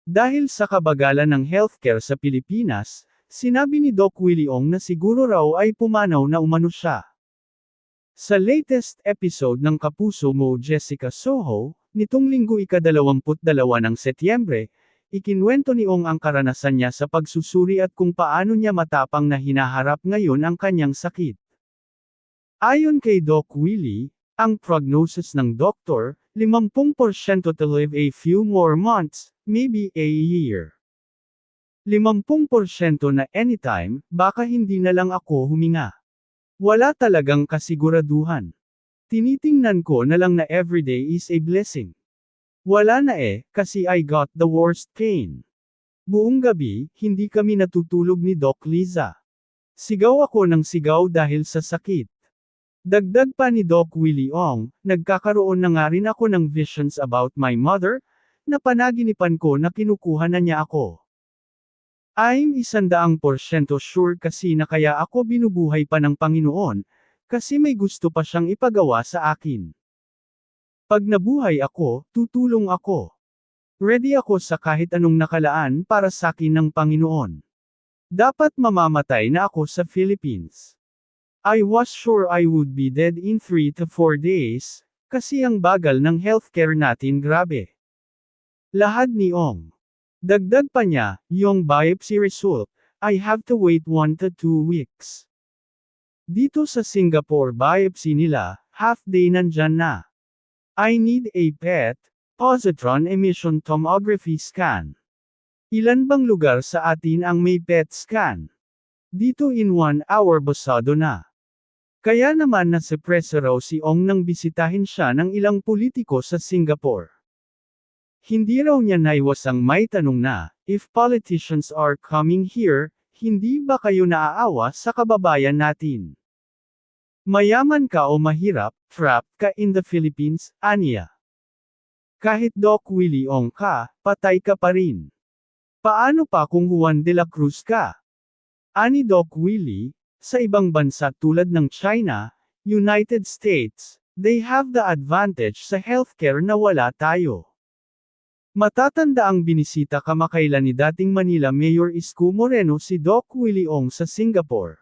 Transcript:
Dahil sa kabagalan ng healthcare sa Pilipinas, sinabi ni Doc Willie Ong na siguro raw ay pumanaw na umano siya. Sa latest episode ng Kapuso Mo Jessica Soho, nitong linggo ika-22 ng Setyembre, ikinwento ni Ong ang karanasan niya sa pagsusuri at kung paano niya matapang na hinaharap ngayon ang kanyang sakit. Ayon kay Doc Willie, ang prognosis ng doktor, 50% to live a few more months, maybe a year. 50% na anytime, baka hindi na lang ako huminga. Wala talagang kasiguraduhan. Tinitingnan ko na lang na everyday is a blessing. Wala na kasi I got the worst pain. Buong gabi, hindi kami natutulog ni Doc Liza. Sigaw ako ng sigaw dahil sa sakit. Dagdag pa ni Doc Willie Ong, nagkakaroon na nga rin ako ng visions about my mother, na panaginipan ko na kinukuha na niya ako. I'm 100% sure kasi na kaya ako binubuhay pa ng Panginoon, kasi may gusto pa siyang ipagawa sa akin. Pag nabuhay ako, tutulong ako. Ready ako sa kahit anong nakalaan para sa akin ng Panginoon. Dapat mamamatay na ako sa Philippines. I was sure I would be dead in 3 to 4 days, kasi ang bagal ng healthcare natin grabe. Lahad ni Ong. Dagdag pa niya, yung biopsy result, I have to wait 1 to 2 weeks. Dito sa Singapore biopsy nila, half day nandyan na. I need a PET, positron emission tomography scan. Ilan bang lugar sa atin ang may PET scan? Dito in 1 hour basado na. Kaya naman nasepreso raw si Ong nang bisitahin siya ng ilang politiko sa Singapore. Hindi raw niya naiwasang may tanong na, if politicians are coming here, hindi ba kayo naaawa sa kababayan natin? Mayaman ka o mahirap, trapped ka in the Philippines, aniya. Kahit Doc Willie Ong ka, patay ka pa rin. Paano pa kung Juan de la Cruz ka? Ani Doc Willie, sa ibang bansa tulad ng China, United States, they have the advantage sa healthcare na wala tayo. Matatanda ang binisita kamakailan ni dating Manila Mayor Isko Moreno si Doc Willie Ong sa Singapore.